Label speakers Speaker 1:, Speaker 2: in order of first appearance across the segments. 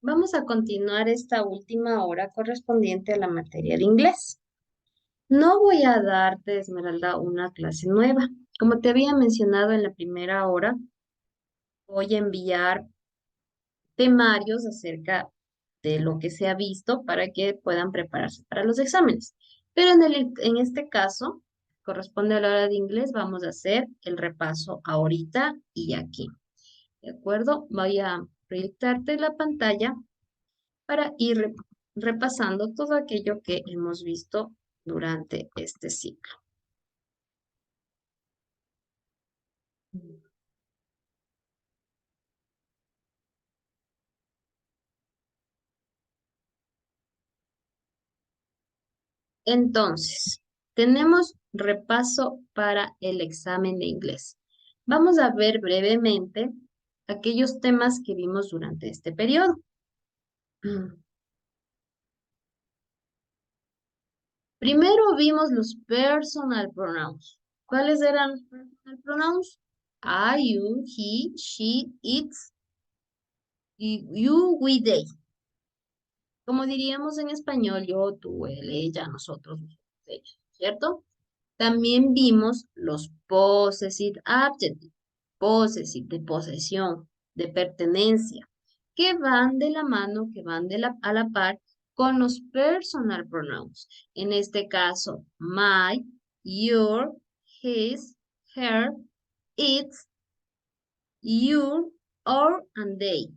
Speaker 1: Vamos a continuar esta última hora correspondiente a la materia de inglés. No voy a darte, Esmeralda, una clase nueva. Como te había mencionado en la primera hora, voy a enviar temarios acerca de lo que se ha visto para que puedan prepararse para los exámenes. Pero en este caso, corresponde a la hora de inglés, vamos a hacer el repaso ahorita y aquí. ¿De acuerdo? Voy a proyectarte la pantalla para ir repasando todo aquello que hemos visto durante este ciclo. Entonces, tenemos repaso para el examen de inglés. Vamos a ver brevemente aquellos temas que vimos durante este periodo. Primero vimos los personal pronouns. ¿Cuáles eran los personal pronouns? I, you, he, she, it, you, we, they. Como diríamos en español, yo, tú, él, ella, nosotros, ellos, ¿cierto? También vimos los possessive adjectives, possessive, de posesión, de pertenencia, que van de la mano, que van a la par con los personal pronouns. En este caso, my, your, his, her, its, your, our, and they,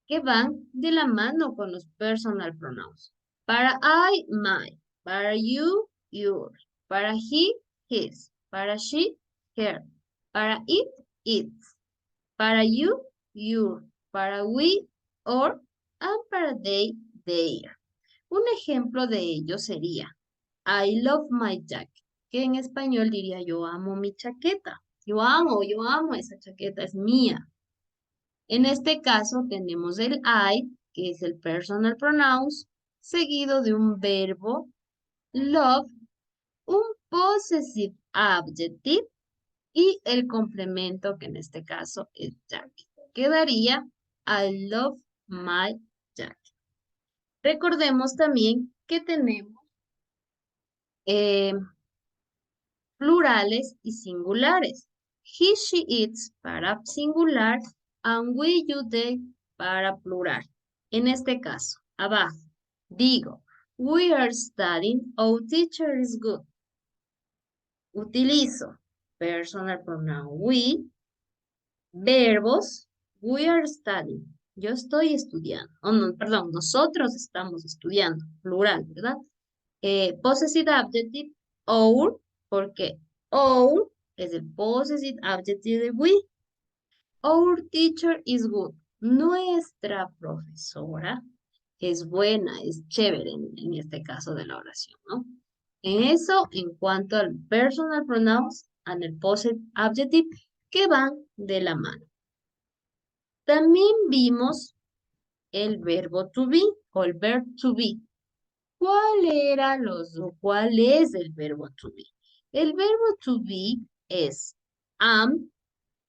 Speaker 1: que van de la mano con los personal pronouns. Para I, my. Para you, yours. Para he, his. Para she, her. Para it, its. Para you, your. Para we, or. And para they, their. Un ejemplo de ello sería I love my jacket, que en español diría yo amo mi chaqueta. Yo amo esa chaqueta, es mía. En este caso tenemos el I, que es el personal pronouns, seguido de un verbo, love, un possessive adjective y el complemento, que en este caso es jacket. Quedaría I love my jacket. Recordemos también que tenemos eh, plurales y singulares. He, she, its para singular and we, you, they para plural. En este caso, abajo, digo, we are studying, our teacher is good. Utilizo personal pronoun we, verbos, we are studying. Yo estoy estudiando. Oh, no, perdón, nosotros estamos estudiando, plural, ¿verdad? Possessive adjective, our, porque our es el possessive adjective de we. Our teacher is good. Nuestra profesora es buena, es chévere en este caso de la oración, ¿no? En eso, en cuanto al personal pronouns and el possessive adjective que van de la mano. También vimos el verbo to be o el verb to be. ¿Cuál es el verbo to be? El verbo to be es am,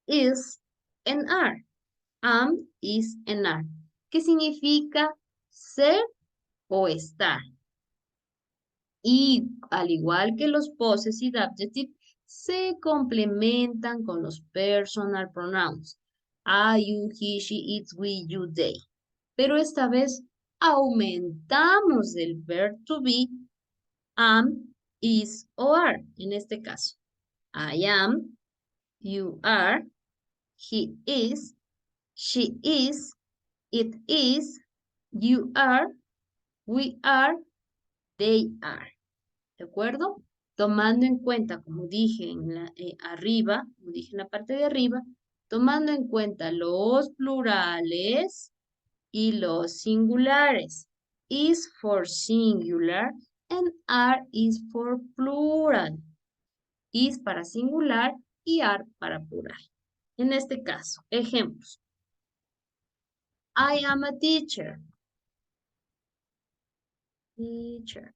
Speaker 1: is, and are. Am, is, and are. ¿Qué significa ser o estar? Y al igual que los possessive adjectives, se complementan con los personal pronouns. I, you, he, she, it, we, you, they. Pero esta vez aumentamos el verb to be am, is o are. En este caso, I am, you are, he is, she is, it is, you are, we are, they are. ¿De acuerdo? Tomando en cuenta, como dije en arriba, como dije en la parte de arriba, tomando en cuenta los plurales y los singulares. Is for singular and are is for plural. Is para singular y are para plural. En este caso, ejemplos. I am a teacher. Teacher.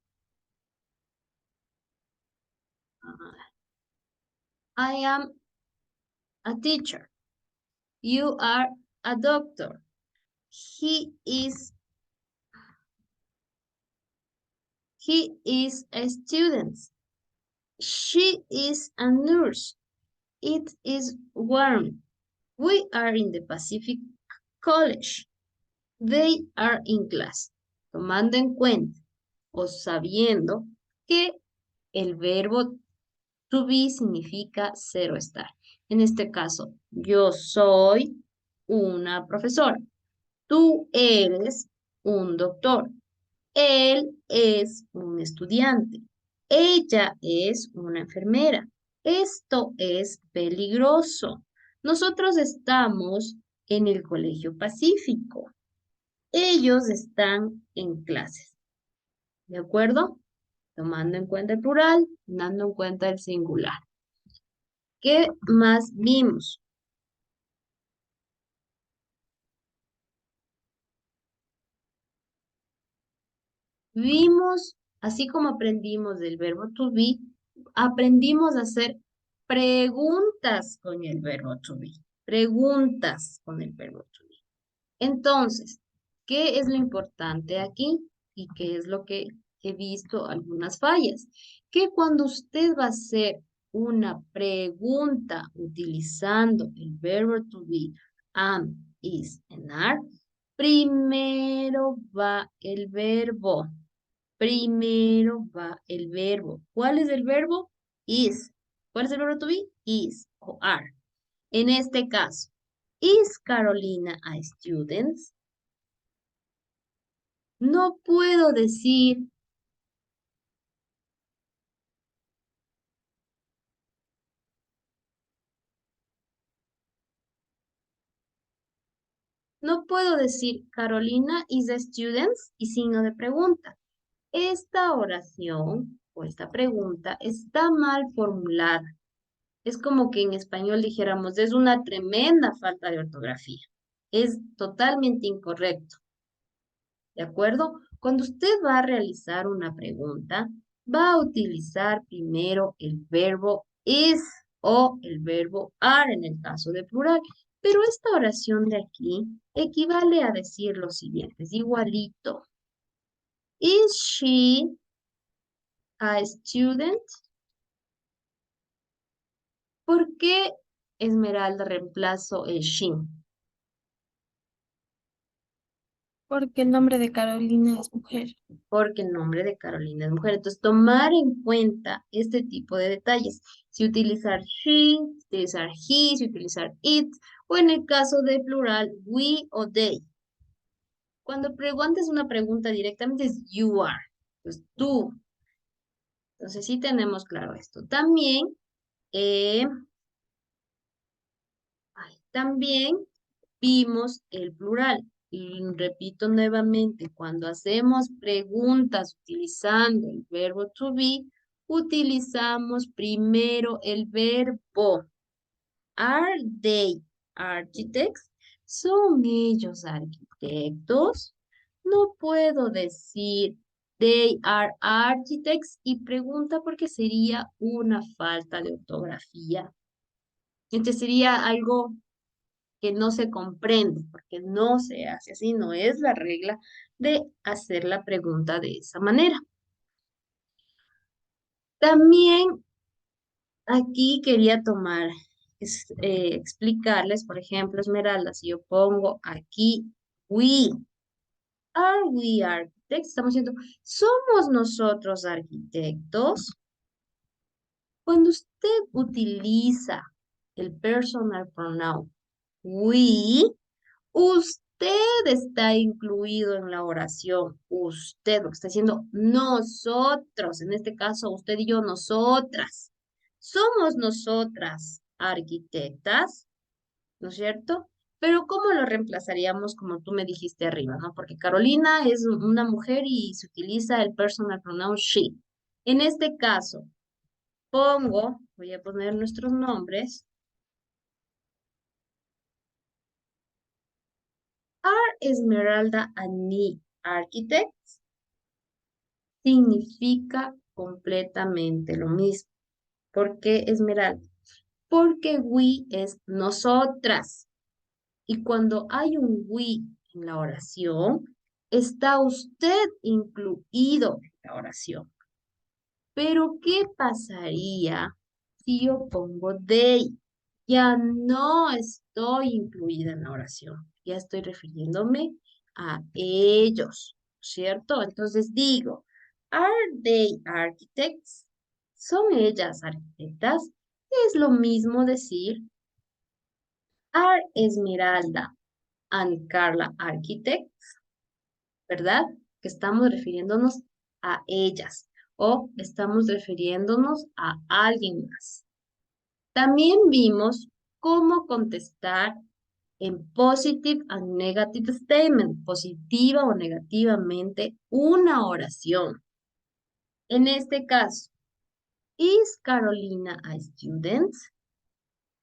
Speaker 1: I am a teacher. You are a doctor. He is a student. She is a nurse. It is warm. We are in the Pacific College. They are in class. Tomando en cuenta o sabiendo que el verbo to be significa ser o estar. En este caso, yo soy una profesora. Tú eres un doctor. Él es un estudiante. Ella es una enfermera. Esto es peligroso. Nosotros estamos en el Colegio Pacífico. Ellos están en clases. ¿De acuerdo? Tomando en cuenta el plural, dando en cuenta el singular. ¿Qué más vimos? Vimos, así como aprendimos del verbo to be, aprendimos a hacer preguntas con el verbo to be. Preguntas con el verbo to be. Entonces, ¿qué es lo importante aquí? ¿Y qué es lo que he visto algunas fallas? Que cuando usted va a hacer una pregunta utilizando el verbo to be, am, is, and are, primero va el verbo. Primero va el verbo. ¿Cuál es el verbo? Is. ¿Cuál es el verbo to be? Is o are. En este caso, ¿is Carolina a student? No puedo decir, no puedo decir Carolina is a student y signo de pregunta. Esta oración o esta pregunta está mal formulada. Es como que en español dijéramos, es una tremenda falta de ortografía. Es totalmente incorrecto. ¿De acuerdo? Cuando usted va a realizar una pregunta, va a utilizar primero el verbo is o el verbo are en el caso de plural. Pero esta oración de aquí equivale a decir lo siguiente, es igualito. Is she a student? ¿Por qué Esmeralda reemplazo el she?
Speaker 2: Porque el nombre de Carolina es mujer.
Speaker 1: Porque el nombre de Carolina es mujer. Entonces, tomar en cuenta este tipo de detalles. Si utilizar she, si utilizar he, si utilizar it, o en el caso de plural, we o they. Cuando preguntes una pregunta directamente es you are. Pues tú. Entonces, sí tenemos claro esto. Eh, también vimos el plural. Y repito nuevamente, cuando hacemos preguntas utilizando el verbo to be, utilizamos primero el verbo. Are they architects? ¿Son ellos arquitectos? No puedo decir they are architects y pregunta porque sería una falta de ortografía. Entonces sería algo que no se comprende, porque no se hace así, no es la regla de hacer la pregunta de esa manera. También aquí quería tomar, explicarles, por ejemplo, Esmeralda, si yo pongo aquí are we architects? Estamos diciendo, ¿somos nosotros arquitectos? Cuando usted utiliza el personal pronoun we, usted está incluido en la oración. Usted, lo que está diciendo nosotros. En este caso, usted y yo, nosotras. Somos nosotras arquitectas, ¿no es cierto? Pero ¿cómo lo reemplazaríamos como tú me dijiste arriba, ¿no? Porque Carolina es una mujer y se utiliza el personal pronoun she. En este caso, voy a poner nuestros nombres. Are Esmeralda and me architects? Significa completamente lo mismo. ¿Por qué Esmeralda? Porque we es nosotras. Y cuando hay un we en la oración, está usted incluido en la oración. Pero, ¿qué pasaría si yo pongo they? Ya no estoy incluida en la oración. Ya estoy refiriéndome a ellos, ¿cierto? Entonces digo, ¿are they architects? ¿Son ellas arquitectas? Es lo mismo decir, ¿are Esmeralda and Carla architects? ¿Verdad? Que estamos refiriéndonos a ellas o estamos refiriéndonos a alguien más. También vimos cómo contestar en positive and negative statement, positiva o negativamente, una oración. En este caso, ¿is Carolina a student?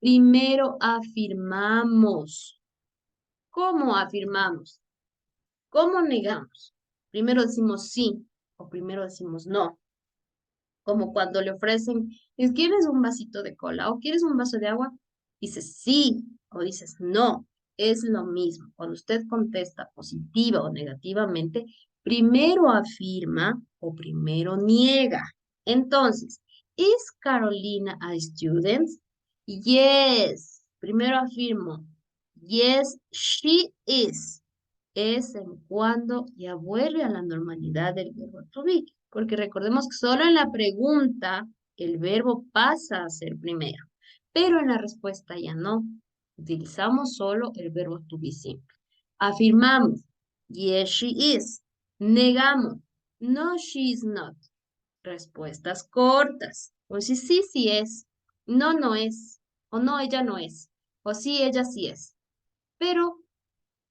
Speaker 1: Primero afirmamos. ¿Cómo afirmamos? ¿Cómo negamos? Primero decimos sí o primero decimos no. Como cuando le ofrecen, ¿quieres un vasito de cola o quieres un vaso de agua? Dices sí o dices no. Es lo mismo. Cuando usted contesta positiva o negativamente, primero afirma o primero niega. Entonces, ¿is Carolina a student? Yes. Primero afirmo. Yes, she is. Es en cuando ya vuelve a la normalidad del verbo to be. Porque recordemos que solo en la pregunta el verbo pasa a ser primero, pero en la respuesta ya no. Utilizamos solo el verbo to be simple. Afirmamos, yes, she is. Negamos, no, she is not. Respuestas cortas. O si sí, sí es. No, no es. O no, ella no es. O sí, ella sí es. Pero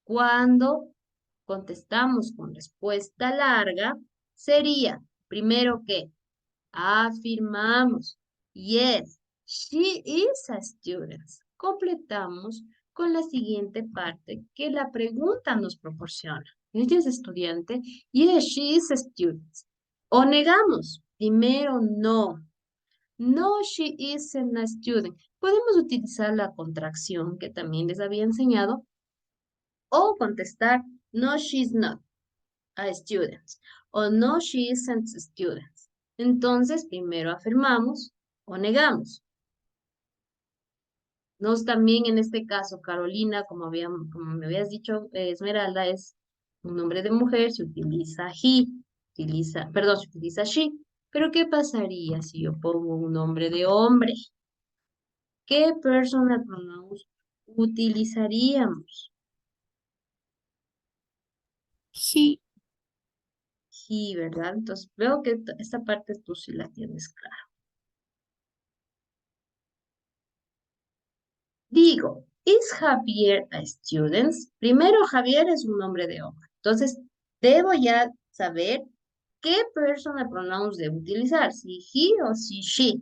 Speaker 1: cuando contestamos con respuesta larga, sería, primero que afirmamos, yes, she is a student. Completamos con la siguiente parte que la pregunta nos proporciona. Ella es estudiante, yes, she is a student. O negamos, primero no, no, she isn't a student. Podemos utilizar la contracción que también les había enseñado o contestar, no, she's not a student. O no, she isn't a student. Entonces, primero afirmamos o negamos. Nos también en este caso, Carolina, como me habías dicho, Esmeralda es un nombre de mujer, se utiliza he, se utiliza she. Pero, ¿qué pasaría si yo pongo un nombre de hombre? ¿Qué personal pronouns utilizaríamos?
Speaker 2: He.
Speaker 1: He, ¿verdad? Entonces veo que esta parte tú sí la tienes clara. Digo, ¿is Javier a student? Primero, Javier es un nombre de hombre. Entonces, debo ya saber qué personal pronouns debo utilizar, si he o si she.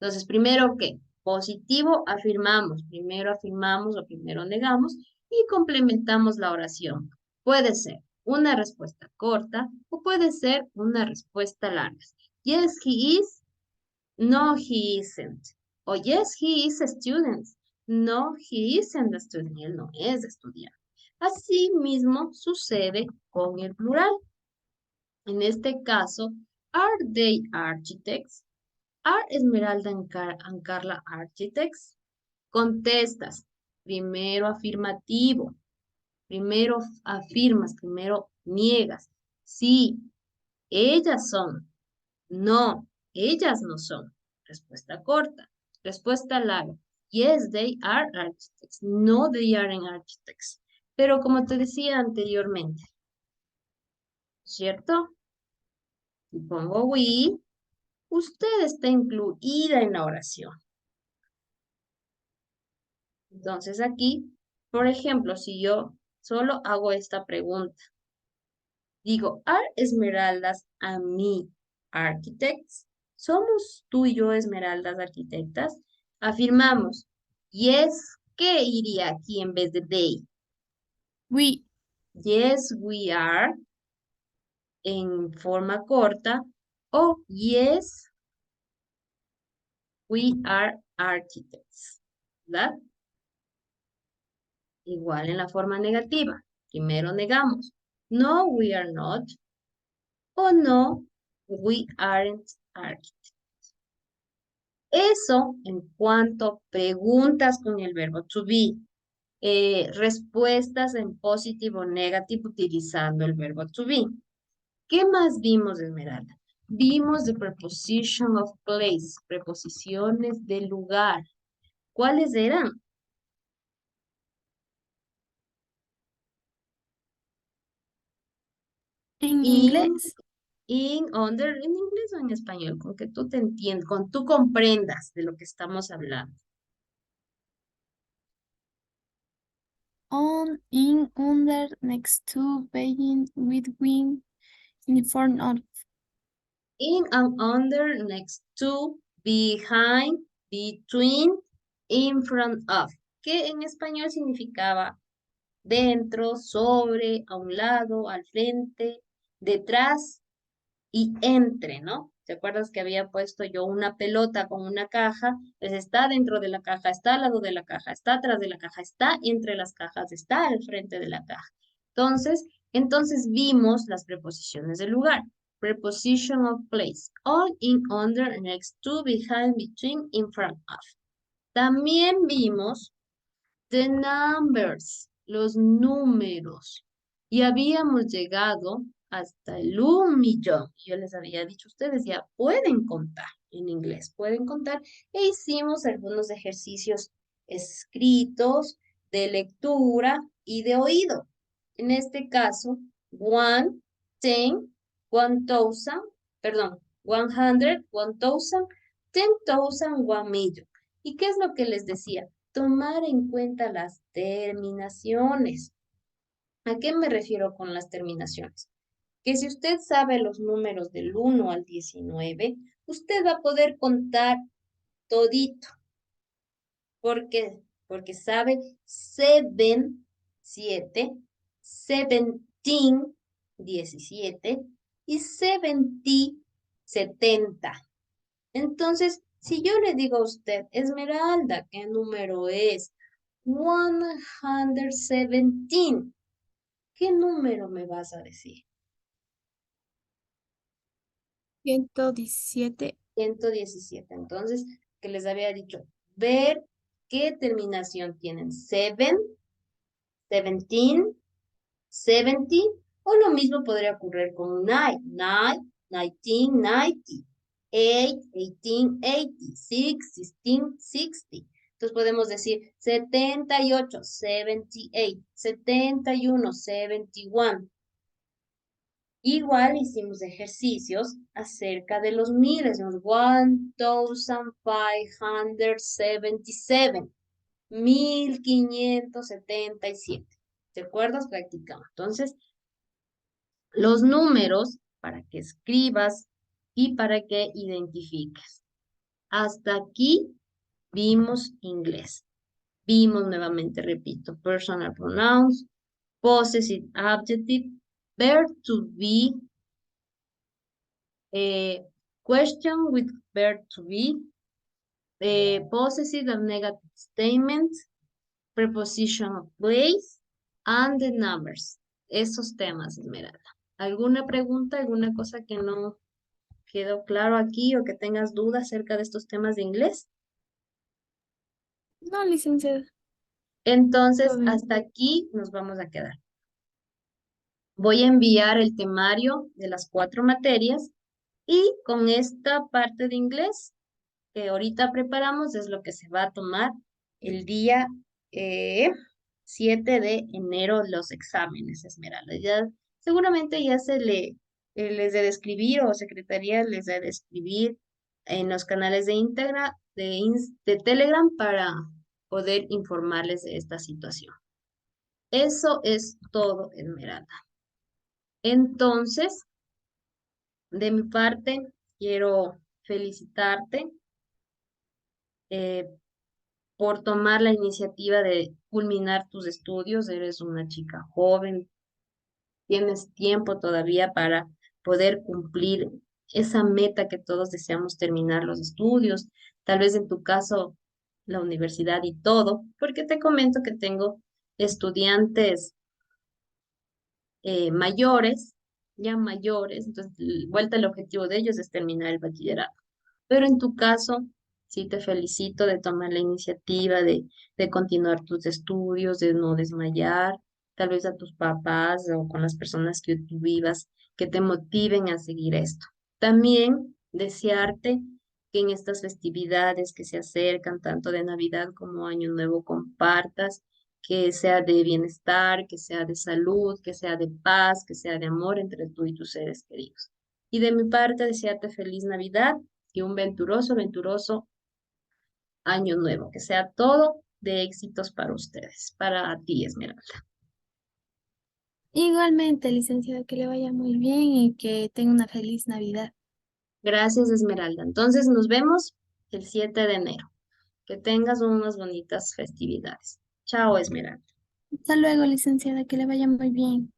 Speaker 1: Entonces, primero, ¿qué? Positivo, afirmamos. Primero afirmamos o primero negamos y complementamos la oración. Puede ser una respuesta corta o puede ser una respuesta larga. Yes, he is. No, he isn't. O yes, he is a student. No, he isn't a student. Él no es estudiante. Así mismo sucede con el plural. En este caso, are they architects? Are Esmeralda and Carla architects? Contestas. Primero afirmativo. Primero afirmas. Primero niegas. Sí, ellas son. No, ellas no son. Respuesta corta. Respuesta larga. Yes, they are architects. No, they aren't architects. Pero como te decía anteriormente, ¿cierto? Si pongo we, usted está incluida en la oración. Entonces aquí, por ejemplo, si yo solo hago esta pregunta, digo, ¿are Esmeraldas and me architects? ¿Somos tú y yo esmeraldas arquitectas? Afirmamos, yes, ¿qué iría aquí en vez de they?
Speaker 2: We.
Speaker 1: Yes, we are, en forma corta, o yes, we are architects, ¿verdad? Igual en la forma negativa. Primero negamos. No, we are not. O no, we aren't architects. Eso en cuanto a preguntas con el verbo to be. Respuestas en positivo o negativo utilizando el verbo to be. ¿Qué más vimos, Esmeralda? Vimos the preposition of place, preposiciones de lugar. ¿Cuáles eran?
Speaker 2: En
Speaker 1: In,
Speaker 2: inglés.
Speaker 1: under, en inglés o en español, con que tú te entiendas, con tú comprendas de lo que estamos hablando.
Speaker 2: On, in, under, next to, behind, between, in front of.
Speaker 1: In and under, next to, behind, between, in front of, que en español significaba dentro, sobre, a un lado, al frente, detrás y entre, ¿no? ¿Te acuerdas que había puesto yo una pelota con una caja? Pues está dentro de la caja, está al lado de la caja, está atrás de la caja, está entre las cajas, está al frente de la caja. Entonces vimos las preposiciones del lugar. Preposition of place. On, in, under, next to, behind, between, in front of. También vimos the numbers, los números. Y habíamos llegado hasta el 1.000.000. Yo les había dicho, ustedes ya pueden contar en inglés, pueden contar. E hicimos algunos ejercicios escritos, de lectura y de oído. En este caso, 1, 10, 1,000, perdón, 100, 1,000, 10,000, 1,000,000. ¿Y qué es lo que les decía? Tomar en cuenta las terminaciones. ¿A qué me refiero con las terminaciones? Que si usted sabe los números del 1 al 19, usted va a poder contar todito. ¿Por qué? Porque sabe 7, 7, 17, 17 y 70, 70. Entonces, si yo le digo a usted, Esmeralda, ¿qué número es? 117. ¿Qué número me vas a decir?
Speaker 2: 117.
Speaker 1: 117. Entonces, que les había dicho, ver qué terminación tienen. 7, 17, 70, o lo mismo podría ocurrir con 9, 9, 19, 90, 8, 18, 80, 6, 16, 60. Entonces podemos decir 78, 78, 71, 71. Igual hicimos ejercicios acerca de los miles, los 1577, 1577. ¿Te acuerdas? Practicamos. Entonces, los números para que escribas y para que identifiques. Hasta aquí vimos inglés. Vimos nuevamente, repito, personal pronouns, possessive adjective, verb to be, question with verb to be, possessive and negative statements, preposition of place, and the numbers. Esos temas, Esmeralda. ¿Alguna pregunta, alguna cosa que no quedó claro aquí o que tengas dudas acerca de estos temas de inglés?
Speaker 2: No, licenciada.
Speaker 1: Entonces,
Speaker 2: Todo bien.
Speaker 1: hasta aquí nos vamos a quedar. Voy a enviar el temario de las 4 materias y con esta parte de inglés que ahorita preparamos es lo que se va a tomar el día eh, 7 de enero los exámenes, Esmeralda. Ya, seguramente ya les de escribir o secretaría les de escribir en los canales de Integra, de Telegram para poder informarles de esta situación. Eso es todo, Esmeralda. Entonces, de mi parte, quiero felicitarte eh, por tomar la iniciativa de culminar tus estudios. Eres una chica joven, tienes tiempo todavía para poder cumplir esa meta que todos deseamos terminar los estudios, tal vez en tu caso la universidad y todo, porque te comento que tengo estudiantes mayores, ya mayores, entonces vuelta el objetivo de ellos es terminar el bachillerato. Pero en tu caso, sí te felicito de tomar la iniciativa de continuar tus estudios, de no desmayar, tal vez a tus papás o con las personas que tú vivas que te motiven a seguir esto. También desearte que en estas festividades que se acercan, tanto de Navidad como Año Nuevo, compartas, que sea de bienestar, que sea de salud, que sea de paz, que sea de amor entre tú y tus seres queridos. Y de mi parte, desearte feliz Navidad y un venturoso, venturoso año nuevo, que sea todo de éxitos para ustedes, para ti, Esmeralda.
Speaker 2: Igualmente, licenciada, que le vaya muy bien y que tenga una feliz Navidad.
Speaker 1: Gracias, Esmeralda. Entonces nos vemos el 7 de enero. Que tengas unas bonitas festividades. Chao, Esmeralda.
Speaker 2: Hasta luego, licenciada, que le vaya muy bien.